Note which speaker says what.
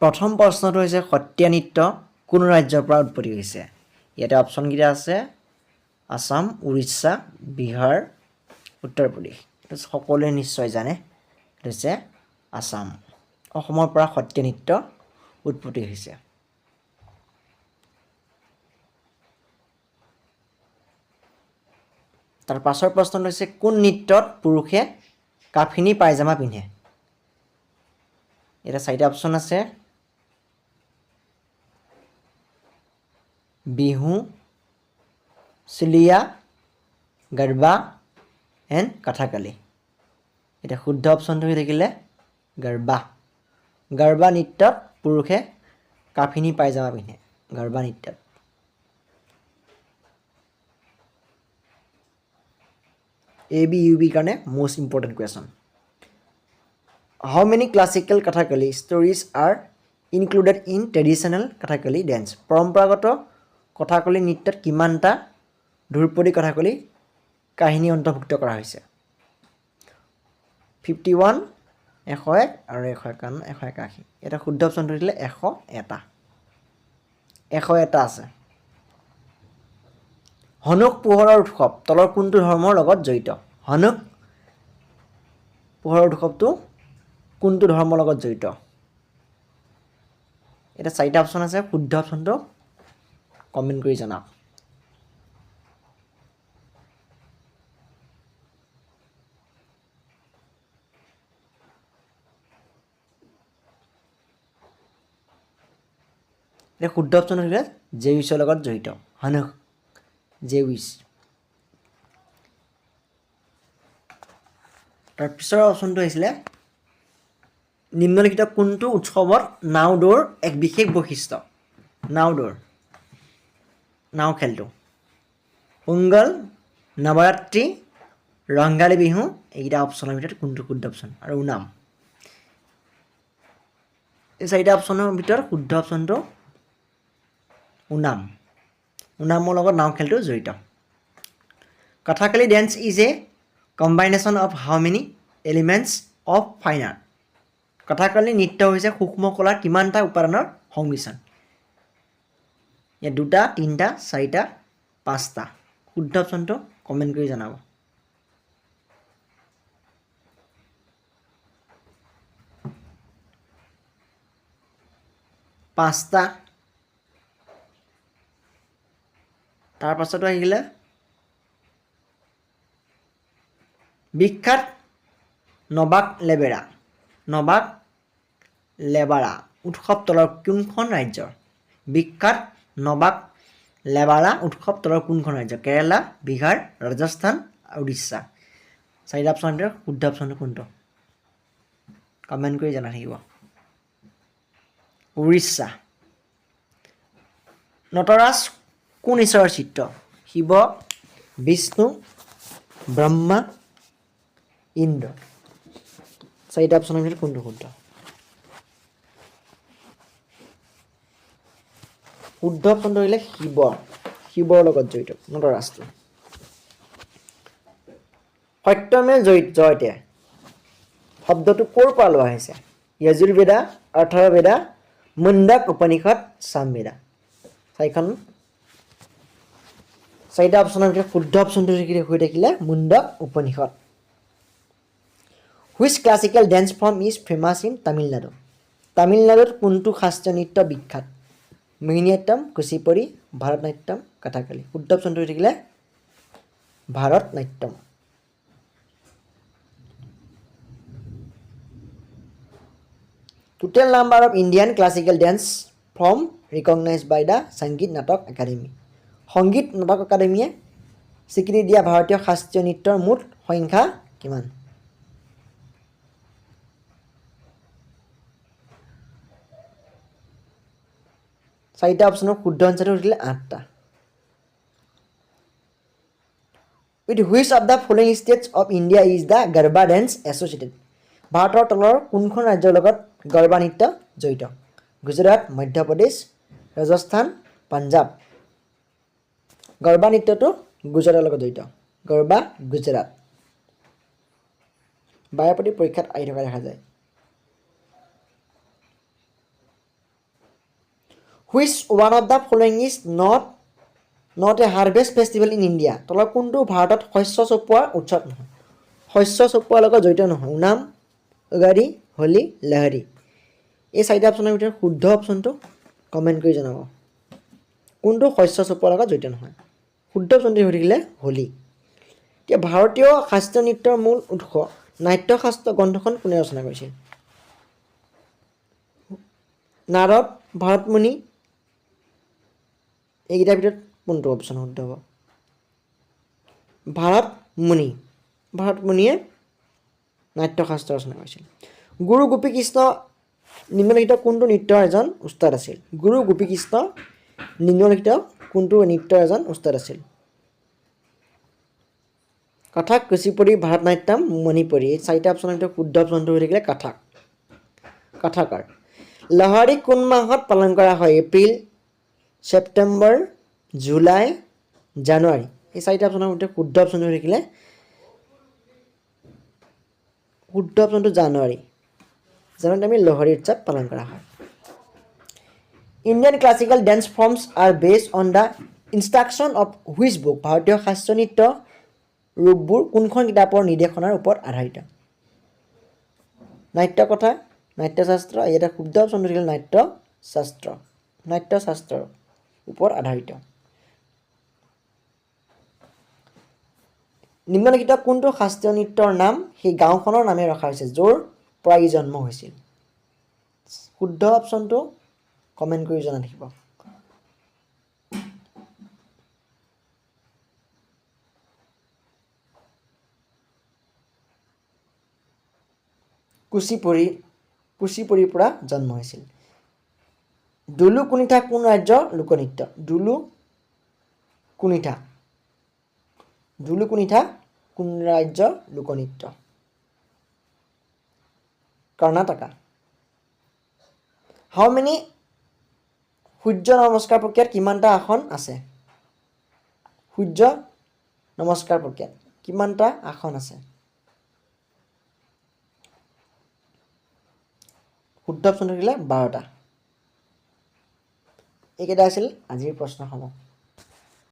Speaker 1: প্ৰথম প্ৰশ্নটো হৈছে সত্ৰীয়া নৃত্য কোন ৰাজ্যৰ পৰা উৎপত্তি হৈছে? ইয়াতে অপশ্যনকেইটা আছে আসাম, উৰিষ্যা, বিহাৰ, উত্তৰ প্ৰদেশ। এইটো সকলোৱে নিশ্চয় জানে, এইটো হৈছে আসাম। অসমৰ পৰা সত্ৰীয়া নৃত্য উৎপত্তি হৈছে। তাৰ পাছৰ প্ৰশ্নটো হৈছে কোন নৃত্যত পুৰুষে কাফিনী পায়জামা পিন্ধে? এটা 4টা অপশ্যন আছে বিহু, চুলিয়া, গৰবা এণ্ড কথাকালি। এতিয়া শুদ্ধ অপশ্যনটো হৈ থাকিলে গৰবা। গৰবা নৃত্যত পুৰুষে কাফিনী পায়জামা পিন্ধে। গৰবা নৃত্যত ABUB কাৰণে most important question. How many classical Kathakali stories are included in traditional Kathakali dance? পৰম্পৰাগত কথাকলি নৃত্যত কিমানটা ধ্ৰুপদী কথাকলি কাহিনী অন্তৰ্ভুক্ত কৰা হৈছে? 51, 101 আৰু 151, 181। এটা শুদ্ধ অপশ্যনটো দিলে 101টা। 101টা আছে। হনুক পোহৰৰ উৎসৱ তলৰ কোনটো ধৰ্মৰ লগত জড়িত? হনুক পোহৰৰ উৎসৱটো কোনটো ধৰ্মৰ লগত জড়িত? এটা 4টা অপশ্যন আছে। শুদ্ধ অপশ্যনটো কমেণ্ট কৰি জনাওক। এতিয়া শুদ্ধ অপশ্যন হৈছিলে জেউইছৰ লগত জড়িত। হনুক জেউইছ। তাৰ পিছৰ অপশ্যনটো হৈছিলে নিম্নলিখিত কোনটো উৎসৱত নাও দৌৰ এক বিশেষ বৈশিষ্ট্য? নাও দৌৰ, নাও খেলটো। পোংগল, নৱৰাত্ৰি, ৰংগালী বিহু, এইকেইটা অপশ্যনৰ ভিতৰত কোনটো শুদ্ধ অপশ্যন? আৰু ওনাম। এই 4টা অপশ্যনৰ ভিতৰত শুদ্ধ অপশ্যনটো ওনাম। ওনামৰ লগত নাও খেলটো জড়িত। Kathakali dance is a combination of how many elements of fine art? Kathakali নৃত্য হৈছে সূক্ষ্ম কলাৰ কিমানটা উপাদানৰ সংমিশ্ৰণ? ইয়াত 2টা, 3টা, 4টা, 5টা। শুদ্ধ অপশ্যনটো কমেণ্ট কৰি জনাব। পাঁচটা। তাৰ পাছতো আহিলে বিখ্যাত নবাক লেবেৰা। নবাক লেবাৰা উৎসৱ তলৰ কোনখন ৰাজ্যৰ? বিখ্যাত নবাক লেবাৰা উৎসৱ তলৰ কোনখন ৰাজ্য? কেৰালা, বিহাৰ, ৰাজস্থান, উৰিষ্যা। 4টা অপশ্যনৰ ভিতৰত শুদ্ধ অপশ্যনটো কোনটো? কমেণ্ট কৰি জনাই থাকিব। উৰিষ্যা। নটৰাজ কোন ঈশ্বৰৰ চিত্ৰ? শিৱ, বিষ্ণু, ব্ৰহ্মা, ইন্দ্ৰ। 4টা অপশ্যনৰ ভিতৰত কোনটো শুদ্ধ? শুদ্ধ অপশ্যনটো আহিলে শিৱ। শিৱৰ লগত জড়িত নটৰাজটো। সত্যমেৱ জয়তে শব্দটো ক'ৰ পৰা লোৱা হৈছে? য়জুৰ্বেদা, অথৰ্ববেদা, মুণ্ডক উপনিষদ, সামবেদা। 4টা অপশ্যনৰ ভিতৰত শুদ্ধ অপশ্যনটো হৈ থাকিলে Mundaka Upanishad. Which classical dance form is famous in Tamil Nadu? তামিলনাডুত কোনটো শাস্ত্ৰীয় নৃত্য বিখ্যাত? মোহিনীঅট্টম, কুচিপুড়ি, ভাৰত নাট্যম, কথাকালি। শুদ্ধ অপশ্যনটো হৈ থাকিলে ভাৰত নাট্যম। Total number of Indian classical dance form recognized by the Sangeet Natak Academy. সংগীত নাটক একাডেমীয়ে স্বীকৃতি দিয়া ভাৰতীয় শাস্ত্ৰীয় নৃত্যৰ মুঠ সংখ্যা কিমান? চাৰিটা অপশ্যনৰ শুদ্ধ আনসাৰটো হৈছিলে 8টা। With which of the following states of India is the Garba dance associated? ভাৰতৰ তলৰ কোনখন ৰাজ্যৰ লগত গৰবা নৃত্য জড়িত? গুজৰাট, মধ্যপ্ৰদেশ, ৰাজস্থান, পাঞ্জাৱ। গৰবা নৃত্যটো গুজৰাটৰ লগত জড়িত। গৰবা গুজৰাট। বাৰে প্ৰতি পৰীক্ষাত আহি থকা দেখা যায়। Which one of the following is not a harvest festival in India? তলৰ কোনটো ভাৰতত শস্য চপোৱাৰ উৎসৱ নহয়? শস্য চপোৱাৰ লগত জড়িত নহয়। ওনাম, উগাদি, হোলী, লহৰী। এই চাৰিটা অপশ্যনৰ ভিতৰত শুদ্ধ অপশ্যনটো কমেণ্ট কৰি জনাব। কোনটো শস্য চপোৱাৰ লগত জড়িত নহয়? শুদ্ধ অপশ্যনটো হৈ থাকিলে হোলী। এতিয়া ভাৰতীয় শাস্ত্ৰীয় নৃত্যৰ মূল উৎস নাট্যশাস্ত্ৰ গ্ৰন্থখন কোনে ৰচনা কৰিছিল? নাৰদ, ভৰতমুনি। এইকেইটাৰ ভিতৰত কোনটো অপশ্যন শুদ্ধ হ'ব? ভৰতমুনিয়ে নাট্যশাস্ত্ৰ ৰচনা কৰিছিল। গুৰু গোপীকৃষ্ণ নিম্নলিখিত কোনটো নৃত্যৰ এজন উস্তাদ আছিল? গুৰু গোপীকৃষ্ণ নিম্নলিখিত কোনটো নৃত্যৰ এজন উস্তাদ আছিল? কথক, কুচিপুড়ি, ভাৰতনাট্যম, মণিপুৰী। এই চাৰিটা অপশ্যনৰ ভিতৰত শুদ্ধ অপশ্যনটো হৈ থাকিলে কথকৰ। লহৰী কোন মাহত পালন কৰা হয়? এপ্ৰিল, ছেপ্টেম্বৰ, জুলাই, জানুৱাৰী। এই চাৰিটা অপশ্যনৰ ভিতৰত শুদ্ধ অপশ্যনটো হৈ থাকিলে শুদ্ধ অপশ্যনটো জানুৱাৰী। জানুৱাৰীত আমি লহৰী উৎসৱ পালন কৰা হয়। Indian classical dance forms are based on the instruction of which book? ভাৰতীয় শাস্ত্ৰীয় নৃত্য ৰূপবোৰ কোনখন কিতাপৰ নিৰ্দেশনাৰ ওপৰত আধাৰিত? নাট্যকথা, নাট্যশাস্ত্ৰ। ইয়াতে শুদ্ধ অপশ্যনটো থাকিলে নাট্যশাস্ত্ৰৰ ওপৰত আধাৰিত। নিম্নলিখিত কোনটো শাস্ত্ৰীয় নৃত্যৰ নাম সেই গাঁওখনৰ নামে ৰখা হৈছে য'ৰ পৰা ই জন্ম হৈছিল? শুদ্ধ অপশ্যনটো কমেণ্ট কৰি জনাই থাকিব। কুচিপুড়িৰ পৰা জন্ম হৈছিল। দুলু কুনিঠা কোন ৰাজ্যৰ লোকনৃত্য? দুলু কুনিঠা কোন ৰাজ্যৰ লোকনৃত্য? কৰ্ণাটকা। হাউ মেনি সূৰ্য নমস্কাৰ প্ৰক্ৰিয়াত কিমানটা আসন আছে? সূৰ্য নমস্কাৰ প্ৰক্ৰিয়াত কিমানটা আসন আছে? শুদ্ধ অপশ্যন থাকিলে 12টা। এইকেইটা আছিল আজিৰ প্ৰশ্নসমূহ।